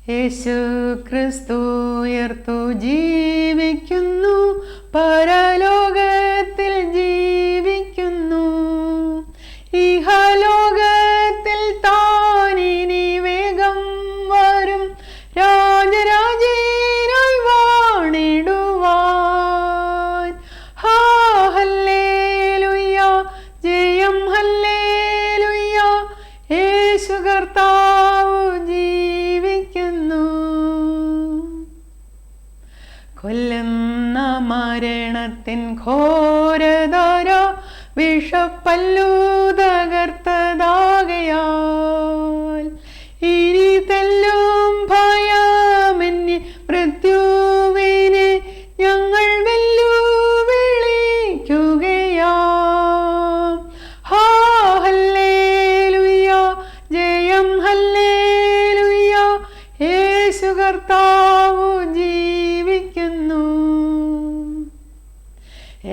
യേശു ക്രിസ്തു ഉയർത്തു ജീവിക്കുന്നു, പരലോകത്തിൽ ജീവിക്കുന്നു. ഇഹലോകത്തിൽ താനിനി വേഗം വരും, രാജരാജനായി വാണിടുവാൻ. ഹല്ലേലൂയ, ജയം ഹല്ലേലൂയ, യേശു കർത്താവ് ജീവിക്കുന്നു. കൊല്ലുന്ന മരണത്തിൻ ഘോരധാര വിഷപ്പല്ലു തകർത്തതാകയാൽ ഇനി തെല്ലും ഭയമെന്നെ മൃത്യുവിനെ ഞങ്ങൾ വെല്ലുവിളിക്കുകയാം. ഹല്ലേലൂയ, ജയം ഹല്ലേലൂയ, യേശു കർത്താവ് ജീവിക്കുന്നു.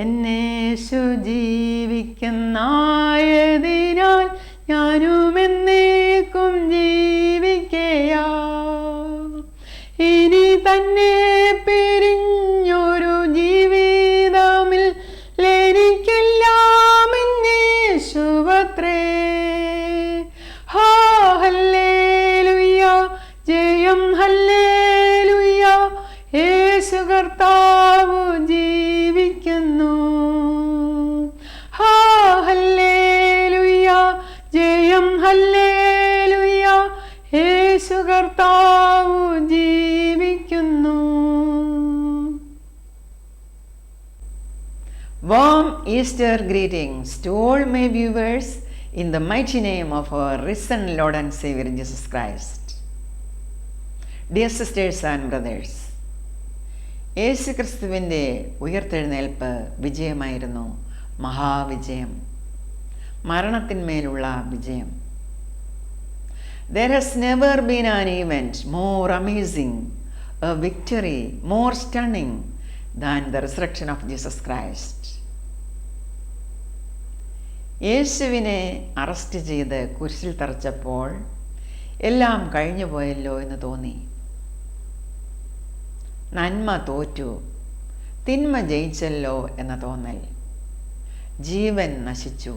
എന്നേശു ജീവിക്കുന്നായതിനാൽ ഞാനും എന്നേക്കും ജീവിക്കയാം. ഇനി തന്നെ പിരിഞ്ഞൊരു ജീവിതമിൽ എനിക്കെല്ലാം എന്നേശുവത്രേ. ഹല്ലേലൂയ, ജയം ഹല്ലേലൂയ, യേശു കർത്താവ് ജീവിക്കുന്നു. ഹല്ലേലൂയ, ജയം ഹല്ലേലൂയ, യേശു കർത്താവ് ജീവിക്കുന്നു. Warm Easter greetings to all my viewers in the mighty name of our risen Lord and Savior Jesus Christ. Dear sisters and brothers, യേശു ക്രിസ്തുവിൻ്റെ ഉയർത്തെഴുന്നേൽപ്പ് വിജയമായിരുന്നു, മഹാവിജയം, മരണത്തിന്മേലുള്ള വിജയം. There has never been an event more amazing, a victory more stunning than the resurrection of Jesus Christ. യേശുവിനെ arrest ചെയ്ത് കുരിശിൽ തറച്ചപ്പോൾ എല്ലാം കഴിഞ്ഞു പോയല്ലോ എന്ന് തോന്നി. നന്മ തോറ്റു, തിന്മ ജയിച്ചല്ലോ എന്ന തോന്നൽ. ജീവൻ നശിച്ചു,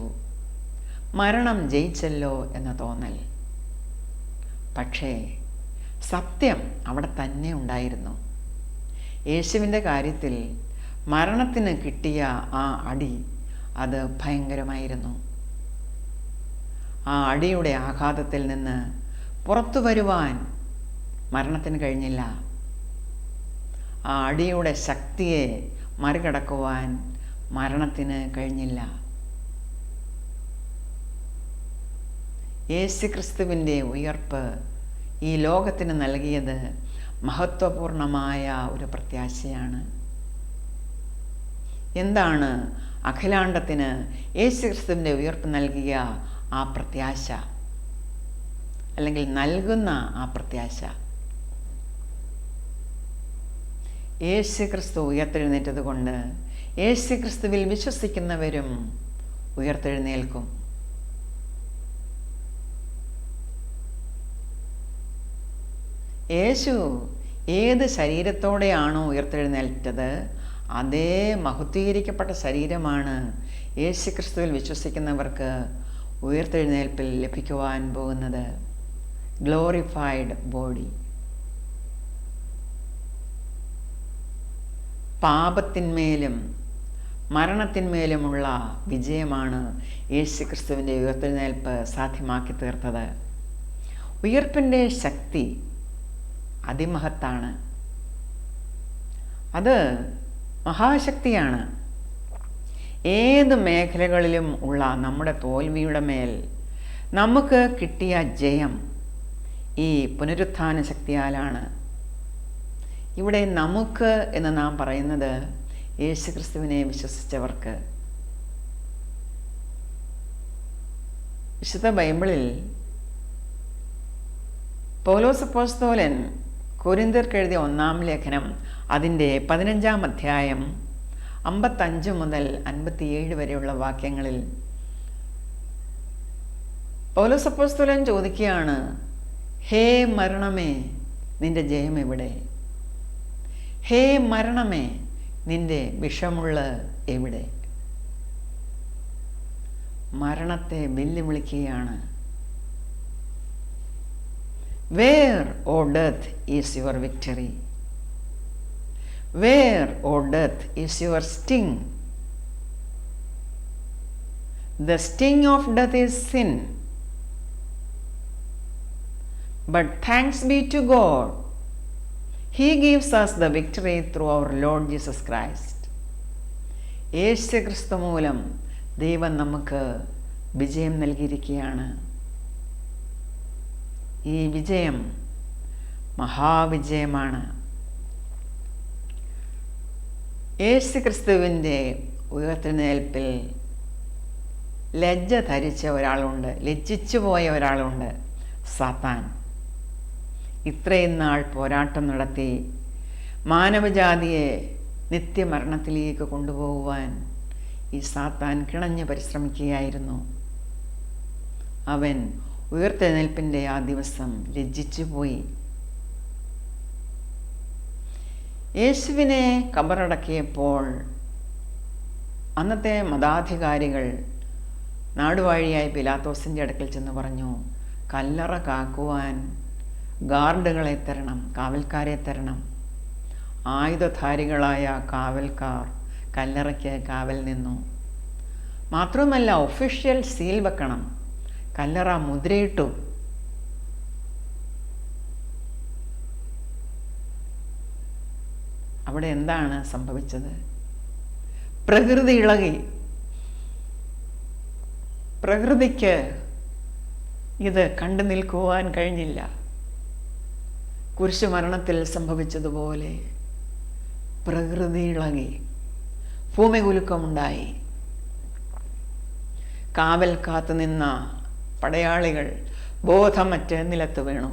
മരണം ജയിച്ചല്ലോ എന്ന തോന്നൽ. പക്ഷേ സത്യം അവിടെ തന്നെ ഉണ്ടായിരുന്നു. യേശുവിൻ്റെ കാര്യത്തിൽ മരണത്തിന് കിട്ടിയ ആ അടി അത് ഭയങ്കരമായിരുന്നു. ആ അടിയുടെ ആഘാതത്തിൽ നിന്ന് പുറത്തു വരുവാൻ മരണത്തിന് കഴിഞ്ഞില്ല. ആ അടിയുടെ ശക്തിയെ മറികടക്കുവാൻ മരണത്തിന് കഴിഞ്ഞില്ല. യേശുക്രിസ്തുവിൻ്റെ ഉയർപ്പ് ഈ ലോകത്തിന് നൽകിയത് മഹത്വപൂർണമായ ഒരു പ്രത്യാശയാണ്. എന്താണ് അഖിലാണ്ടത്തിന് യേശുക്രിസ്തുവിൻ്റെ ഉയർപ്പ് നൽകിയ ആ പ്രത്യാശ, അല്ലെങ്കിൽ നൽകുന്ന ആ പ്രത്യാശ? യേശുക്രിസ്തു ഉയർത്തെഴുന്നേറ്റത് കൊണ്ട് യേശുക്രിസ്തുവിൽ വിശ്വസിക്കുന്നവരും ഉയർത്തെഴുന്നേൽക്കും. യേശു ഏത് ശരീരത്തോടെയാണോ ഉയർത്തെഴുന്നേറ്റത്, അതേ മഹത്വീകരിക്കപ്പെട്ട ശരീരമാണ് യേശുക്രിസ്തുവിൽ വിശ്വസിക്കുന്നവർക്ക് ഉയർത്തെഴുന്നേൽപ്പിൽ ലഭിക്കുവാൻ പോകുന്നത്. Glorified body. പാപത്തിന്മേലും മരണത്തിന്മേലുമുള്ള വിജയമാണ് യേശുക്രിസ്തുവിൻ്റെ ഉയർത്തെഴുന്നേൽപ്പ് സാധ്യമാക്കി തീർത്തത്. ഉയർപ്പിൻ്റെ ശക്തി അതിമഹത്താണ്. അത് മഹാശക്തിയാണ്. ഏത് മേഖലകളിലും ഉള്ള നമ്മുടെ തോൽവിയുടെ മേൽ നമുക്ക് കിട്ടിയ ജയം ഈ പുനരുത്ഥാന ശക്തിയാലാണ്. ഇവിടെ നമുക്ക് എന്ന് നാം പറയുന്നത് യേശുക്രിസ്തുവിനെ വിശ്വസിച്ചവർക്ക്. വിശുദ്ധ ബൈബിളിൽ പൗലോസ് അപ്പോസ്തലൻ കൊരിന്ത്യർക്ക് എഴുതിയ 1-ാം ലേഖനം അതിൻ്റെ 15-ാം അധ്യായം 55 മുതൽ 57 വരെയുള്ള വാക്യങ്ങളിൽ പൗലോസ് അപ്പോസ്തലൻ ചോദിക്കുകയാണ്, ഹേ മരണമേ, നിന്റെ ജയം എവിടെ? ഹേ മരണമേ, നിന്റെ വിഷമുള്ള എവിടെ? മരണത്തെ വെല്ലുവിളിക്കുകയാണ്. Where, O death, is your victory? Where, O death, is your sting? The sting of death is sin. But thanks be to God, He gives us the victory through our Lord Jesus Christ. യേശു ക്രിസ്തു മൂലം ദൈവം നമുക്ക് വിജയം നൽകിയിരിക്കുകയാണ്. ഈ വിജയം മഹാവിജയമാണ്. യേശു ക്രിസ്തുവിൻ്റെ ഉയർത്തെഴുന്നേൽപ്പിൽ ലജ്ജ ധരിച്ച ഒരാളുണ്ട്, ലജ്ജിച്ചു പോയ ഒരാളുണ്ട്, സാത്താൻ. ഇത്രയും നാൾ പോരാട്ടം നടത്തി മാനവജാതിയെ നിത്യമരണത്തിലേക്ക് കൊണ്ടുപോകുവാൻ ഈ സാത്താൻ കിണഞ്ഞ് പരിശ്രമിക്കുകയായിരുന്നു. അവൻ ഉയർത്തെഴുന്നേൽപ്പിൻ്റെ ആ ദിവസം ലജ്ജിച്ചു പോയി. യേശുവിനെ കബറടക്കിയപ്പോൾ അന്നത്തെ മതാധികാരികൾ നാടുവാഴിയായ പിലാത്തോസിൻ്റെ അടുക്കൽ ചെന്ന് പറഞ്ഞു, കല്ലറ കാക്കുവാൻ ഗാർഡുകളെ തരണം, കാവൽക്കാരെ തരണം. ആയുധധാരികളായ കാവൽക്കാർ കല്ലറയ്ക്ക് കാവൽ നിന്നു. മാത്രമല്ല, ഒഫീഷ്യൽ സീൽ വെക്കണം. കല്ലറ മുദ്രയിട്ടു. അവിടെ എന്താണ് സംഭവിച്ചത്? പ്രകൃതി ഇളകി. പ്രകൃതിക്ക് ഇത് കണ്ടു നിൽക്കുവാൻ കഴിഞ്ഞില്ല. കുരിശുമരണത്തിൽ സംഭവിച്ചതുപോലെ പ്രകൃതി ഇളകി, ഭൂമി കുലുക്കമുണ്ടായി. കാവൽ കാത്തു നിന്ന പടയാളികൾ ബോധമറ്റ് നിലത്ത് വീണു.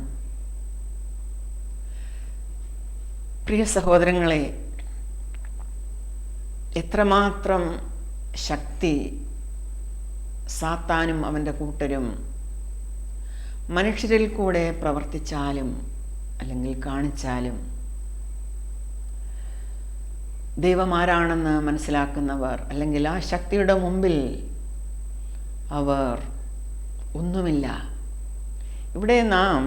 പ്രിയ സഹോദരങ്ങളെ, എത്രമാത്രം ശക്തി സാത്താനും അവൻ്റെ കൂട്ടരും മനുഷ്യരിൽ കൂടെ പ്രവർത്തിച്ചാലും അല്ലെങ്കിൽ കാണിച്ചാലും ദൈവം ആരാണെന്ന് മനസ്സിലാക്കുന്നവർ അല്ലെങ്കിൽ ആ ശക്തിയുടെ മുമ്പിൽ അവർ ഒന്നുമില്ല. ഇവിടെ നാം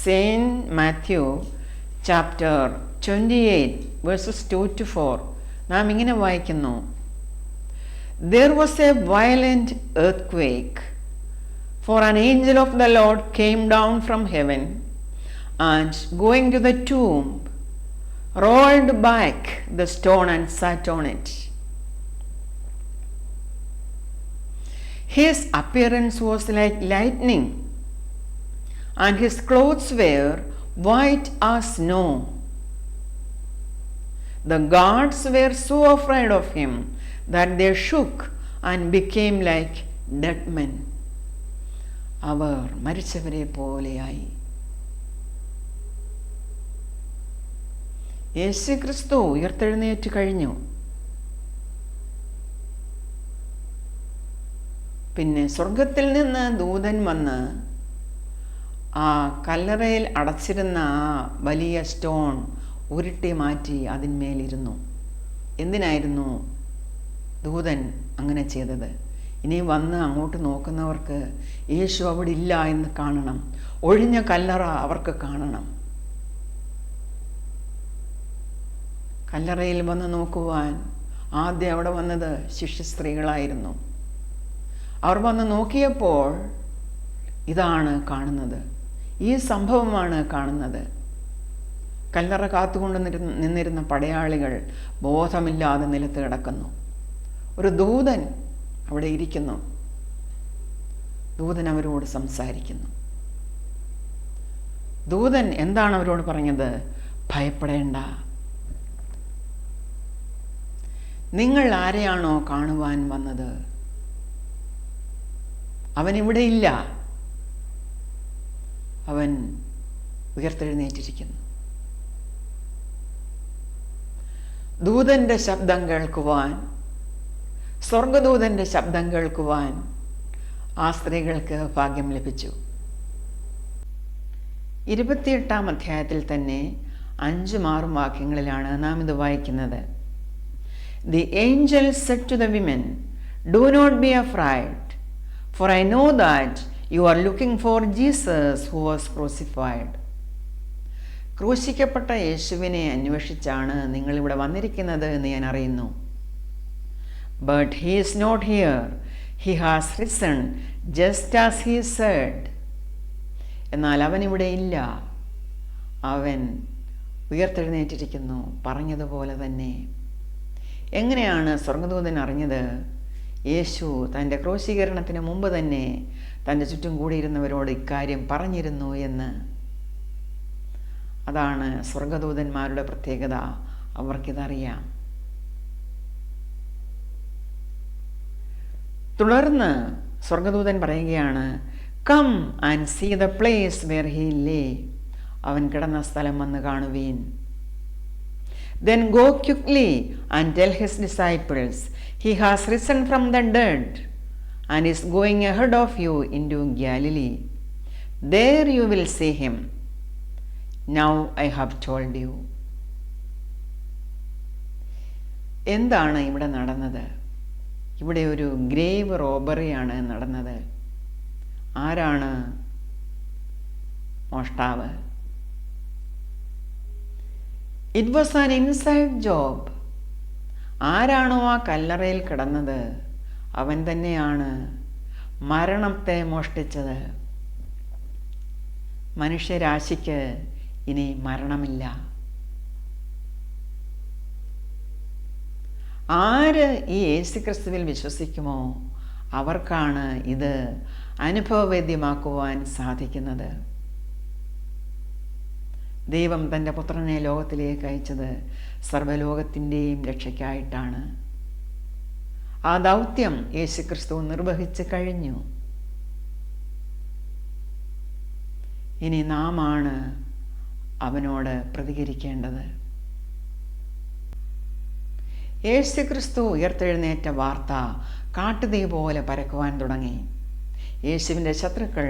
സെയിൻറ്റ് മാത്യു ചാപ്റ്റർ 28 വേഴ്സസ് 2-4 നാം ഇങ്ങനെ വായിക്കുന്നു: There was a violent earthquake, for an angel of the Lord came down from heaven and going to the tomb rolled back the stone and sat on it. His appearance was like lightning, and his clothes were white as snow. The guards were so afraid of him that they shook and became like dead men. അവർ മരിച്ചവരെ പോലെയായി. യേശു ക്രിസ്തു ഉയർത്തെഴുന്നേറ്റ് കഴിഞ്ഞു. പിന്നെ സ്വർഗത്തിൽ നിന്ന് ദൂതൻ വന്ന് ആ കല്ലറയിൽ അടച്ചിരുന്ന ആ വലിയ സ്റ്റോൺ ഉരുട്ടി മാറ്റി അതിന്മേലിരുന്നു. എന്തിനായിരുന്നു ദൂതൻ അങ്ങനെ ചെയ്തത്? ഇനി വന്ന് അങ്ങോട്ട് നോക്കുന്നവർക്ക് യേശു അവിടെ ഇല്ല എന്ന് കാണണം. ഒഴിഞ്ഞ കല്ലറ അവർക്ക് കാണണം. കല്ലറയിൽ വന്ന് നോക്കുവാൻ ആദ്യം അവിടെ വന്നത് ശിഷ്യസ്ത്രീകളായിരുന്നു. അവർ വന്ന് നോക്കിയപ്പോൾ ഇതാണ് കാണുന്നത്, ഈ സംഭവമാണ് കാണുന്നത്. കല്ലറ കാത്തുകൊണ്ട് നിന്നിരുന്ന പടയാളികൾ ബോധമില്ലാതെ നിലത്ത് കിടക്കുന്നു. ഒരു ദൂതൻ അവിടെ ഇരിക്കുന്നു. ദൂതൻ അവരോട് സംസാരിക്കുന്നു. ദൂതൻ എന്താണ് അവരോട് പറഞ്ഞത്? ഭയപ്പെടേണ്ട. നിങ്ങൾ ആരെയാണോ കാണുവാൻ വന്നത്, അവൻ ഇവിടെ ഇല്ല, അവൻ ഉയർത്തെഴുന്നേറ്റിരിക്കുന്നു. ദൂതന്റെ ശബ്ദം കേൾക്കുവാൻ, സ്വർഗദൂതന്റെ ശബ്ദം കേൾക്കുവാൻ ആ സ്ത്രീകൾക്ക് ഭാഗ്യം ലഭിച്ചു. 28-ാം അധ്യായത്തിൽ തന്നെ 5-6 വാക്യങ്ങളിലാണ് നാം ഇത് വായിക്കുന്നത്. The angel said to the women, "Do not be afraid, for I know that you are looking for Jesus who was crucified." ക്രൂശിക്കപ്പെട്ട യേശുവിനെ അന്വേഷിച്ചാണ് നിങ്ങളിവിടെ വന്നിരിക്കുന്നത് എന്ന് ഞാൻ അറിയുന്നു. But he is not here. He has risen just as he said. എന്നാൽ അവൻ ഇവിടെ ഇല്ല, അവൻ ഉയർത്തെഴുന്നേറ്റിരിക്കുന്നു പറഞ്ഞതുപോലെ തന്നെ. എങ്ങനെയാണ് സ്വർഗദൂതൻ അറിഞ്ഞത് യേശു തൻ്റെ ക്രൂശീകരണത്തിന് മുമ്പ് തന്നെ തൻ്റെ ചുറ്റും കൂടിയിരുന്നവരോട് ഇക്കാര്യം പറഞ്ഞിരുന്നു എന്ന്? അതാണ് സ്വർഗദൂതന്മാരുടെ പ്രത്യേകത. അവർക്കിതറിയാം. തുടർന്ന് സ്വർഗദൂതൻ പറയുകയാണ്, come and see the place where he lay. അവൻ കിടന്ന സ്ഥലം വന്ന് കാണുവീൻ. Then go quickly and tell his disciples, he has risen from the dead and is going ahead of you into Galilee. There you will see him. Now I have told you. എന്താണ് ഇവിടെ നടന്നത്? ഇവിടെ ഒരു grave റോബറിയാണ് നടന്നത്. ആരാണ് മോഷ്ടാവ്? It was an inside job. ആരാണോ ആ കല്ലറയിൽ കിടന്നത് അവൻ തന്നെയാണ് മരണത്തെ മോഷ്ടിച്ചത്. മനുഷ്യരാശിക്ക് ഇനി മരണമില്ല. ആര് ഈ യേശുക്രിസ്തുവിൽ വിശ്വസിക്കുമോ അവർക്കാണ് ഇത് അനുഭവവേദ്യമാക്കുവാൻ സാധിക്കുന്നത്. ദൈവം തൻ്റെ പുത്രനെ ലോകത്തിലേക്ക് അയച്ചത് സർവ്വലോകത്തിൻ്റെയും രക്ഷയ്ക്കായിട്ടാണ്. ആ ദൗത്യം യേശുക്രിസ്തു നിർവഹിച്ച് കഴിഞ്ഞു. ഇനി നാം ആണ് അവനോട് പ്രതികരിക്കേണ്ടത്. യേശുക്രിസ്തു ഉയർത്തെഴുന്നേറ്റ വാർത്ത കാട്ടുതീ പോലെ പരക്കുവാൻ തുടങ്ങി. യേശുവിൻ്റെ ശത്രുക്കൾ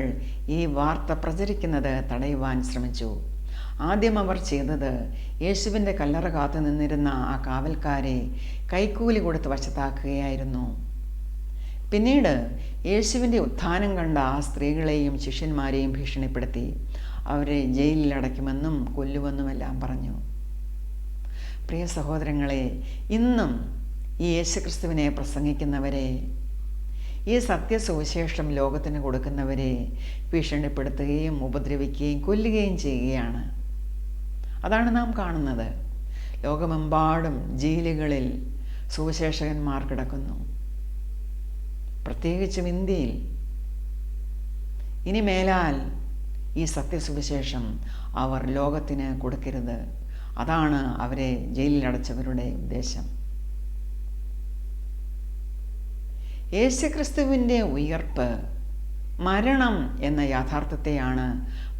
ഈ വാർത്ത പ്രചരിക്കുന്നത് തടയുവാൻ ശ്രമിച്ചു. ആദ്യം അവർ ചെയ്തത് യേശുവിൻ്റെ കല്ലറ കാത്തു നിന്നിരുന്ന ആ കാവൽക്കാരെ കൈക്കൂലി കൊടുത്ത് വശത്താക്കുകയായിരുന്നു. പിന്നീട് യേശുവിൻ്റെ ഉത്ഥാനം കണ്ട ആ സ്ത്രീകളെയും ശിഷ്യന്മാരെയും ഭീഷണിപ്പെടുത്തി അവരെ ജയിലിൽ അടയ്ക്കുമെന്നും കൊല്ലുമെന്നുമെല്ലാം പറഞ്ഞു. പ്രിയ സഹോദരങ്ങളെ, ഇന്നും ഈ യേശുക്രിസ്തുവിനെ പ്രസംഗിക്കുന്നവരെ, ഈ സത്യസുവിശേഷം ലോകത്തിന് കൊടുക്കുന്നവരെ ഭീഷണിപ്പെടുത്തുകയും ഉപദ്രവിക്കുകയും കൊല്ലുകയും ചെയ്യുകയാണ്. അതാണ് നാം കാണുന്നത്. ലോകമെമ്പാടും ജയിലുകളിൽ സുവിശേഷകന്മാർ കിടക്കുന്നു, പ്രത്യേകിച്ചും ഇന്ത്യയിൽ. ഇനി മേലാൽ ഈ സത്യസുവിശേഷം അവർ ലോകത്തിന് കൊടുക്കരുത്. അതാണ് അവരെ ജയിലിലടച്ചവരുടെ ഉദ്ദേശം. യേശുക്രിസ്തുവിൻ്റെ ഉയർപ്പ് മരണം എന്ന യാഥാർത്ഥ്യത്തെയാണ്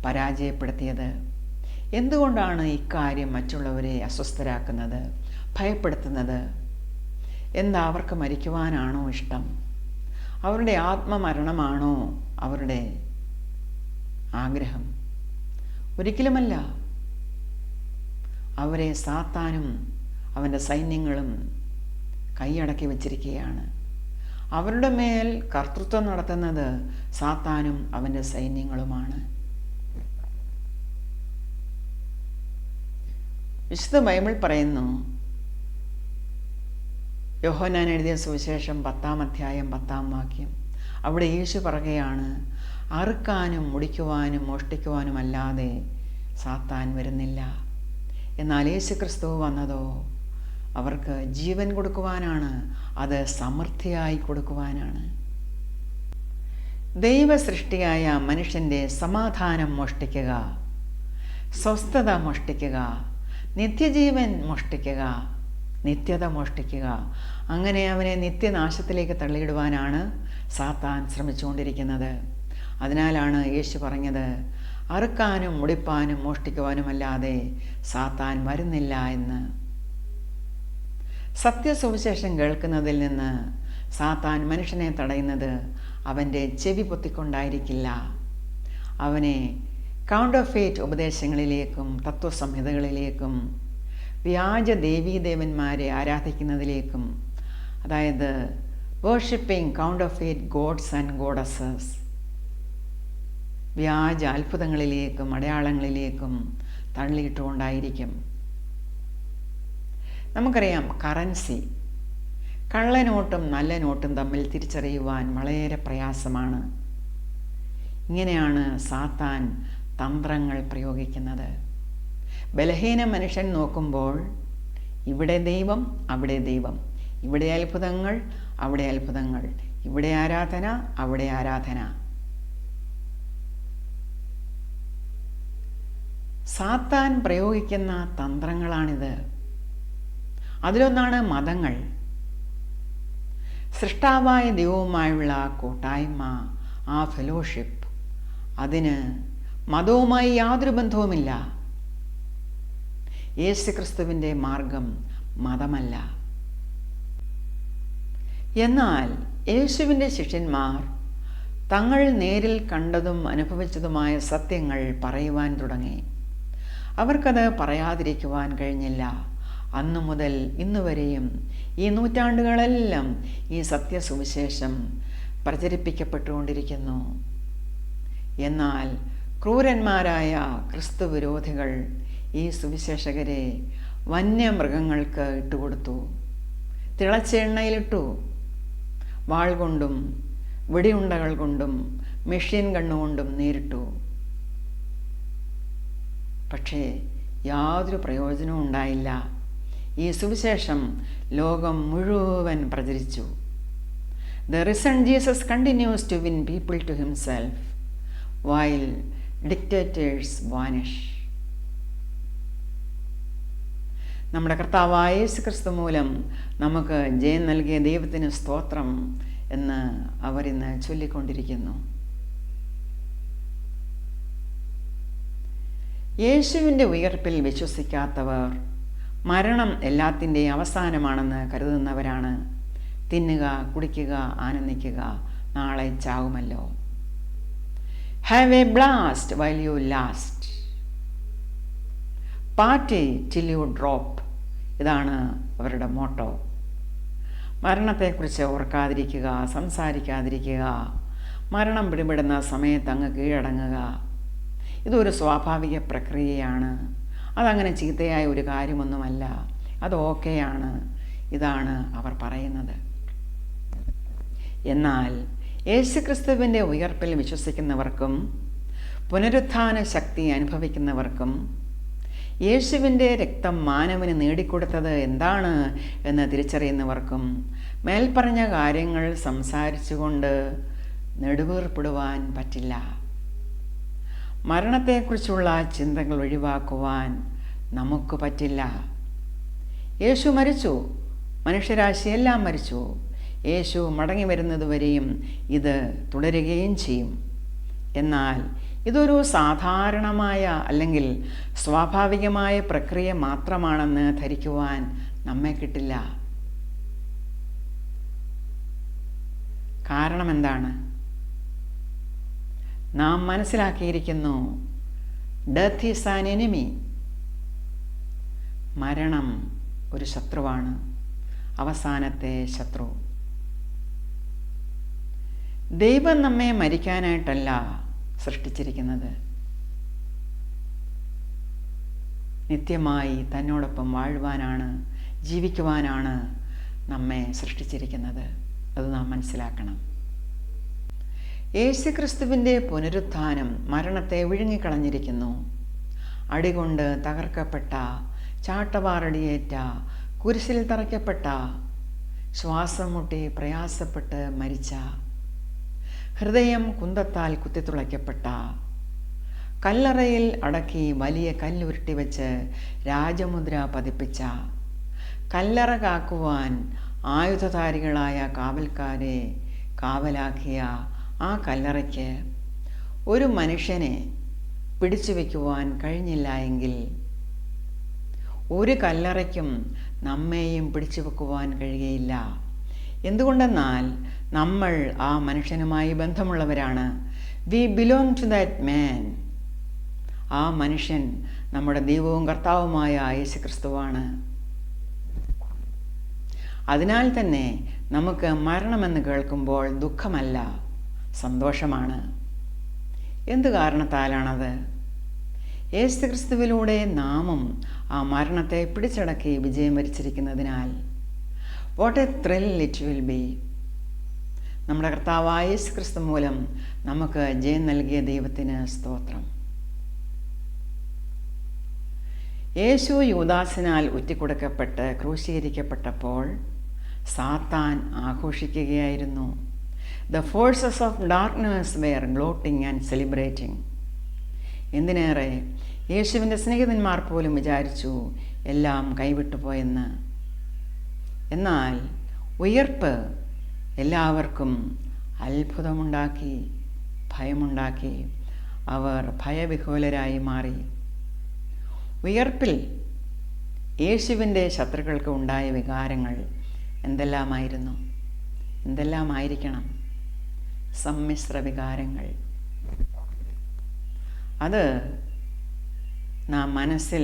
പരാജയപ്പെടുത്തിയത്. എന്തുകൊണ്ടാണ് ഇക്കാര്യം മറ്റുള്ളവരെ അസ്വസ്ഥരാക്കുന്നത്, ഭയപ്പെടുത്തുന്നത്? എന്താ, അവർക്ക് മരിക്കുവാനാണോ ഇഷ്ടം? അവരുടെ ആത്മമരണമാണോ അവരുടെ ആഗ്രഹം? ഒരിക്കലുമല്ല. അവരെ സാത്താനും അവൻ്റെ സൈന്യങ്ങളും കൈയടക്കി വച്ചിരിക്കുകയാണ്. അവരുടെ മേൽ കർത്തൃത്വം നടത്തുന്നത് സാത്താനും അവൻ്റെ സൈന്യങ്ങളുമാണ്. വിശുദ്ധ ബൈബിൾ പറയുന്നു, യോഹന്നാൻ എഴുതിയ സുവിശേഷം 10-ാം അധ്യായം 10-ാം വാക്യം, അവിടെ യേശു പറയുകയാണ്, അറുക്കാനും മുടിക്കുവാനും മോഷ്ടിക്കുവാനും അല്ലാതെ സാത്താൻ വരുന്നില്ല. എന്നാൽ യേശുക്രിസ്തു വന്നതോ അവർക്ക് ജീവൻ കൊടുക്കുവാനാണ്, അത് സമൃദ്ധിയായി കൊടുക്കുവാനാണ്. ദൈവ സൃഷ്ടിയായ മനുഷ്യൻ്റെ സമാധാനം മോഷ്ടിക്കുക, സ്വസ്ഥത മോഷ്ടിക്കുക, നിത്യജീവൻ മോഷ്ടിക്കുക, നിത്യത മോഷ്ടിക്കുക, അങ്ങനെ അവനെ നിത്യനാശത്തിലേക്ക് തള്ളിയിടുവാനാണ് സാത്താൻ ശ്രമിച്ചുകൊണ്ടിരിക്കുന്നത്. അതിനാലാണ് യേശു പറഞ്ഞത്, അറുക്കാനും മുടിപ്പാനും മോഷ്ടിക്കുവാനുമല്ലാതെ സാത്താൻ വരുന്നില്ല എന്ന്. സത്യസുവിശേഷം കേൾക്കുന്നതിൽ നിന്ന് സാത്താൻ മനുഷ്യനെ തടയുന്നത് അവൻ്റെ ചെവി പൊത്തിക്കൊണ്ടായിരിക്കില്ല, അവനെ കൗണ്ടർഫെയ്റ്റ് ഉപദേശങ്ങളിലേക്കും തത്വസംഹിതകളിലേക്കും വ്യാജ ദേവീദേവന്മാരെ ആരാധിക്കുന്നതിലേക്കും, അതായത് വേർഷിപ്പിംഗ് കൗണ്ടർഫെയ്റ്റ് ഗോഡ്സ് ആൻഡ് ഗോഡസസ്, വ്യാജ അത്ഭുതങ്ങളിലേക്കും അടയാളങ്ങളിലേക്കും തള്ളിയിട്ടുകൊണ്ടായിരിക്കും. നമുക്കറിയാം, കറൻസി, കള്ളനോട്ടും നല്ല നോട്ടും തമ്മിൽ തിരിച്ചറിയുവാൻ വളരെ പ്രയാസമാണ്. ഇങ്ങനെയാണ് സാത്താൻ തന്ത്രങ്ങൾ പ്രയോഗിക്കുന്നത്. ബലഹീന മനുഷ്യൻ നോക്കുമ്പോൾ ഇവിടെ ദൈവം, അവിടെ ദൈവം, ഇവിടെ അത്ഭുതങ്ങൾ, അവിടെ അത്ഭുതങ്ങൾ, ഇവിടെ ആരാധന, അവിടെ ആരാധന. സാത്താൻ പ്രയോഗിക്കുന്ന തന്ത്രങ്ങളാണിത്. അതിലൊന്നാണ് മതങ്ങൾ. സൃഷ്ടാവായ ദൈവവുമായുള്ള കൂട്ടായ്മ, ആ ഫെലോഷിപ്പ്, അതിന് മതവുമായി യാതൊരു ബന്ധവുമില്ല. യേശുക്രിസ്തുവിൻ്റെ മാർഗം മതമല്ല. എന്നാൽ യേശുവിൻ്റെ ശിഷ്യന്മാർ തങ്ങൾ നേരിൽ കണ്ടതും അനുഭവിച്ചതുമായ സത്യങ്ങൾ പറയുവാൻ തുടങ്ങി. അവർക്കത് പറയാതിരിക്കുവാൻ കഴിഞ്ഞില്ല. അന്നു മുതൽ ഇന്നുവരെയും ഈ നൂറ്റാണ്ടുകളെല്ലാം ഈ സത്യസുവിശേഷം പ്രചരിപ്പിക്കപ്പെട്ടുകൊണ്ടിരിക്കുന്നു. എന്നാൽ ക്രൂരന്മാരായ ക്രിസ്തു വിരോധികൾ ഈ സുവിശേഷകരെ വന്യമൃഗങ്ങൾക്ക് ഇട്ടുകൊടുത്തു, തിളച്ച എണ്ണയിലിട്ടു, വാൾ കൊണ്ടും വെടിയുണ്ടകൾ കൊണ്ടും മെഷീൻ ഗണ്ണുകൊണ്ടും നേരിട്ടു. പക്ഷേ യാതൊരു പ്രയോജനവും ഉണ്ടായില്ല. ഈ സുവിശേഷം ലോകം മുഴുവൻ പ്രചരിച്ചു. The risen Jesus continues to win people to himself while dictators vanish. നമ്മുടെ കർത്താവായ യേശുക്രിസ്തു മൂലം നമുക്ക് ജയം നൽകിയ ദൈവത്തിന് സ്തോത്രം എന്ന് അവരിന്ന് ചൊല്ലിക്കൊണ്ടിരിക്കുന്നു. യേശുവിൻ്റെ ഉയർപ്പിൽ വിശ്വസിക്കാത്തവർ മരണം എല്ലാത്തിൻ്റെയും അവസാനമാണെന്ന് കരുതുന്നവരാണ്. തിന്നുക, കുടിക്കുക, ആനന്ദിക്കുക, നാളെ ചാവുമല്ലോ. Have a blast while you last, party till you drop. ഇതാണ് അവരുടെ മോട്ടോ. മരണത്തെക്കുറിച്ച് ഓർക്കാതിരിക്കുക, സംസാരിക്കാതിരിക്കുക, മരണം പിടിപെടുന്ന സമയത്ത് അങ്ങ് കീഴടങ്ങുക. ഇതൊരു സ്വാഭാവിക പ്രക്രിയയാണ്. അതങ്ങനെ ചീത്തയായ ഒരു കാര്യമൊന്നുമല്ല. അത് ഓക്കെയാണ്. ഇതാണ് അവർ പറയുന്നത്. എന്നാൽ യേശുക്രിസ്തുവിൻ്റെ ഉയർപ്പിൽ വിശ്വസിക്കുന്നവർക്കും പുനരുത്ഥാന ശക്തി അനുഭവിക്കുന്നവർക്കും യേശുവിൻ്റെ രക്തം മാനവന് നേടിക്കൊടുത്തത് എന്താണ് എന്ന് തിരിച്ചറിയുന്നവർക്കും മേൽപ്പറഞ്ഞ കാര്യങ്ങൾ സംസാരിച്ചുകൊണ്ട് നെടുവീർപ്പിടുവാൻ പറ്റില്ല. മരണത്തെക്കുറിച്ചുള്ള ചിന്തകൾ ഒഴിവാക്കുവാൻ നമുക്ക് പറ്റില്ല. യേശു മരിച്ചു, മനുഷ്യരാശിയെല്ലാം മരിച്ചു. യേശു മടങ്ങി വരുന്നതുവരെയും ഇത് തുടരുകയും ചെയ്യും. എന്നാൽ ഇതൊരു സാധാരണമായ അല്ലെങ്കിൽ സ്വാഭാവികമായ പ്രക്രിയ മാത്രമാണെന്ന് ധരിക്കുവാൻ നമ്മെ കിട്ടില്ല. കാരണം എന്താണ്? നാം മനസ്സിലാക്കിയിരിക്കുന്നു, ഡെത്ത് ഈസ് ആൻ എനിമി. മരണം ഒരു ശത്രുവാണ്, അവസാനത്തെ ശത്രു. ദൈവം നമ്മെ മരിക്കാനായിട്ടല്ല സൃഷ്ടിച്ചിരിക്കുന്നത്, നിത്യമായി തന്നോടൊപ്പം വാഴുവാനാണ്, ജീവിക്കുവാനാണ് നമ്മെ സൃഷ്ടിച്ചിരിക്കുന്നത്. അത് നാം മനസ്സിലാക്കണം. യേശുക്രിസ്തുവിൻ്റെ പുനരുത്ഥാനം മരണത്തെ വിഴുങ്ങിക്കളഞ്ഞിരിക്കുന്നു. അടികൊണ്ട് തകർക്കപ്പെട്ട, ചാട്ടവാറടിയേറ്റ, കുരിശിൽ തറയ്ക്കപ്പെട്ട, ശ്വാസം മുട്ടി പ്രയാസപ്പെട്ട് മരിച്ച, ഹൃദയം കുന്തത്താൽ കുത്തിത്തുളയ്ക്കപ്പെട്ട, കല്ലറയിൽ അടക്കി വലിയ കല്ലുരുട്ടി വെച്ച് രാജമുദ്ര പതിപ്പിച്ച, കല്ലറ കാക്കുവാൻ ആയുധധാരികളായ കാവൽക്കാരെ കാവലാക്കിയ ആ കല്ലറയ്ക്ക് ഒരു മനുഷ്യനെ പിടിച്ചു വയ്ക്കുവാൻ കഴിഞ്ഞില്ല എങ്കിൽ ഒരു കല്ലറയ്ക്കും നമ്മെയും പിടിച്ചു വെക്കുവാൻ കഴിയുകയില്ല. എന്തുകൊണ്ടെന്നാൽ നമ്മൾ ആ മനുഷ്യനുമായി ബന്ധമുള്ളവരാണ്. We belong to that man. ആ മനുഷ്യൻ നമ്മുടെ ദൈവവും കർത്താവുമായ യേശുക്രിസ്തുവാണ്. അതിനാൽ തന്നെ നമുക്ക് മരണമെന്ന് കേൾക്കുമ്പോൾ ദുഃഖമല്ല, സന്തോഷമാണ്. എന്തു കാരണത്താലാണത്? യേശുക്രിസ്തുവിലൂടെ നാമും ആ മരണത്തെ പിടിച്ചടക്കി വിജയം വരിച്ചിരിക്കുന്നതിനാൽ. What a thrill it will be. നമ്മുടെ കർത്താവായ യേശുക്രിസ്തു മൂലം നമുക്ക് ജയം നൽകിയ ദൈവത്തിന് സ്തോത്രം. യേശു യൂദാസിനാൽ ഒറ്റിക്കൊടുക്കപ്പെട്ട് ക്രൂശീകരിക്കപ്പെട്ടപ്പോൾ സാത്താൻ ആഘോഷിക്കുകയായിരുന്നു. The forces of darkness were gloating and celebrating. എന്തിനേറെ, യേശുവിൻ്റെ സ്നേഹിതന്മാർ പോലും വിചാരിച്ചു എല്ലാം കൈവിട്ടുപോയെന്ന്. എന്നാൽ ഉയർപ്പ് എല്ലാവർക്കും അത്ഭുതമുണ്ടാക്കി, ഭയമുണ്ടാക്കി. അവർ ഭയവിഹ്വലരായി മാറി. ഉയർപ്പിൽ യേശുവിൻ്റെ ശത്രുക്കൾക്ക് ഉണ്ടായ വികാരങ്ങൾ എന്തെല്ലാമായിരുന്നു? എന്തെല്ലാമായിരിക്കണം? സമ്മിശ്ര വികാരങ്ങൾ. അത് നാം മനസ്സിൽ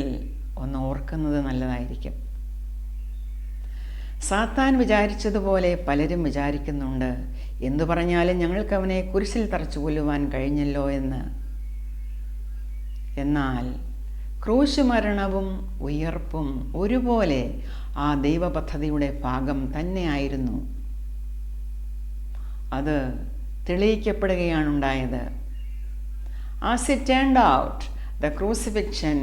ഒന്ന് ഓർക്കുന്നത് നല്ലതായിരിക്കും. സാത്താൻ വിചാരിച്ചതുപോലെ പലരും വിചാരിക്കുന്നുണ്ട്, എന്തു പറഞ്ഞാലും ഞങ്ങൾക്ക് അവനെ കുരിശിൽ തറച്ചു കൊല്ലുവാൻ കഴിഞ്ഞല്ലോ എന്ന്. എന്നാൽ ക്രൂശ് മരണവും ഉയർപ്പും ഒരുപോലെ ആ ദൈവപദ്ധതിയുടെ ഭാഗം തന്നെയായിരുന്നു. അത് തെളിയിക്കപ്പെടുകയാണുണ്ടായത്. As it turned out, the crucifixion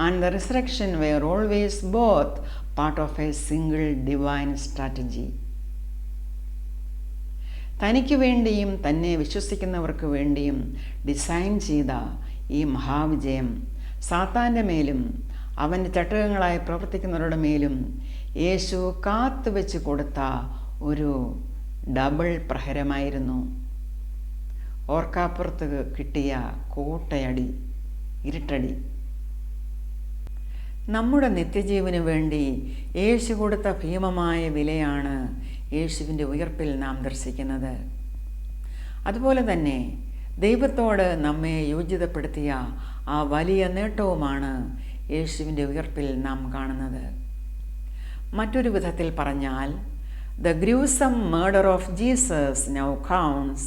and the resurrection were always both part of a single divine strategy. തനിക്ക് വേണ്ടിയും തന്നെ വിശ്വസിക്കുന്നവർക്ക് വേണ്ടിയും ഡിസൈൻ ചെയ്ത ഈ മഹാവിജയം സാത്താൻ്റെ മേലും അവൻ്റെ ചട്ടകങ്ങളായി പ്രവർത്തിക്കുന്നവരുടെ മേലും യേശു കാത്തുവെച്ച് കൊടുത്ത ഒരു ഡബിൾ പ്രഹരമായിരുന്നു. ഓർക്കാപ്പുറത്ത് കിട്ടിയ കൂട്ടയടി, ഇരുട്ടടി. നമ്മുടെ നിത്യജീവന് വേണ്ടി യേശു കൊടുത്ത ഭീമമായ വിലയാണ് യേശുവിൻ്റെ ഉയർപ്പിൽ നാം ദർശിക്കുന്നത്. അതുപോലെ തന്നെ ദൈവത്തോട് നമ്മെ യോജിതപ്പെടുത്തിയ ആ വലിയ നേട്ടവുമാണ് യേശുവിൻ്റെ ഉയർപ്പിൽ നാം കാണുന്നത്. മറ്റൊരു വിധത്തിൽ പറഞ്ഞാൽ, the gruesome murder of Jesus now counts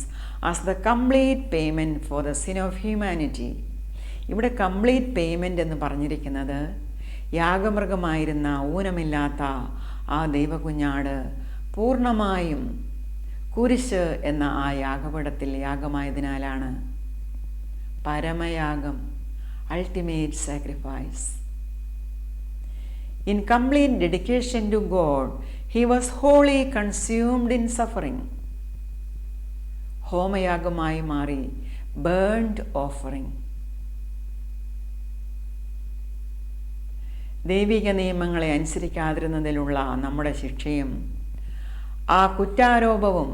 as the complete payment for the sin of humanity. ഇവിടെ കംപ്ലീറ്റ് പേയ്മെൻ്റ് എന്ന് പറഞ്ഞിരിക്കുന്നത് യാഗമൃഗമായിരുന്ന ഊനമില്ലാത്ത ആ ദൈവകുഞ്ഞാട് പൂർണ്ണമായും കുരിശ് എന്ന ആ യാഗപീഠത്തിൽ യാഗമായതിനാലാണ്. പരമയാഗം, ultimate sacrifice. In complete dedication to God, he was wholly consumed in suffering. ഹോമയാഗമായി മാറി, ബേൺഡ് ഓഫറിംഗ്. ദൈവിക നിയമങ്ങളെ അനുസരിക്കാതിരുന്നതിലുള്ള നമ്മുടെ ശിക്ഷയും ആ കുറ്റാരോപവും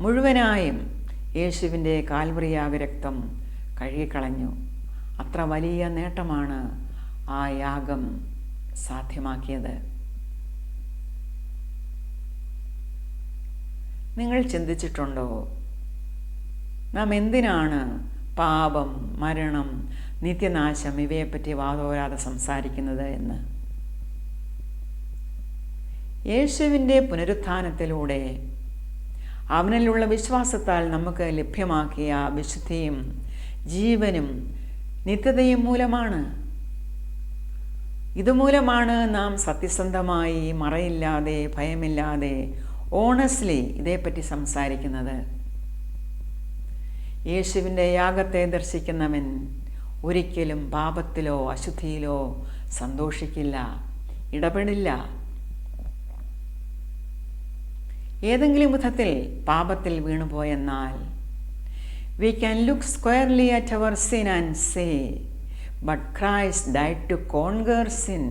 മുഴുവനായും യേശുവിൻ്റെ കാൽവറിയാഗ രക്തം കഴുകിക്കളഞ്ഞു. അത്ര വലിയ നേട്ടമാണ് ആ യാഗം സാധ്യമാക്കിയത്. നിങ്ങൾ ചിന്തിച്ചിട്ടുണ്ടോ, നാം എന്തിനാണ് പാപം, മരണം, നിത്യനാശം ഇവയെപ്പറ്റി വാതോരാതെ സംസാരിക്കുന്നത് എന്ന്? യേശുവിൻ്റെ പുനരുത്ഥാനത്തിലൂടെ അവനിലുള്ള വിശ്വാസത്താൽ നമുക്ക് ലഭ്യമാക്കിയ വിശുദ്ധിയും ജീവനും നിത്യതയും മൂലമാണ്. ഇതുമൂലമാണ് നാം സത്യസന്ധമായി, മറയില്ലാതെ, ഭയമില്ലാതെ, ഓണസ്റ്റ്ലി ഇതേപ്പറ്റി സംസാരിക്കുന്നത്. യേശുവിൻ്റെ യാഗത്തെ ദർശിക്കുന്നവൻ ഒരിക്കലും പാപത്തിലോ അശുദ്ധിയിലോ സന്തോഷിക്കില്ല, ഇടപെടില്ല. ഏതെങ്കിലും വിധത്തിൽ പാപത്തിൽ വീണുപോയെന്നാൽ we can look squarely at our sin and say, but Christ died to conquer sin.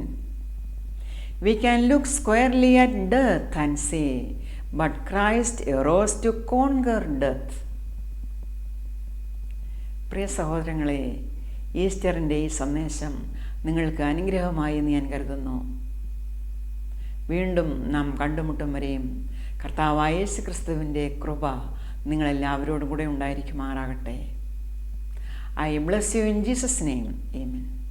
We can look squarely at death and say, but Christ arose to conquer death. പ്രിയ സഹോദരങ്ങളെ, ഈസ്റ്ററിൻ്റെ ഈ സന്ദേശം നിങ്ങൾക്ക് അനുഗ്രഹമായി എന്ന് ഞാൻ കരുതുന്നു. വീണ്ടും നാം കണ്ടുമുട്ടും വരെയും കർത്താവായ യേശുക്രിസ്തുവിൻ്റെ കൃപ നിങ്ങളെല്ലാവരോടും കൂടെ ഉണ്ടായിരിക്കുമാറാകട്ടെ. I bless you in Jesus' name. Amen.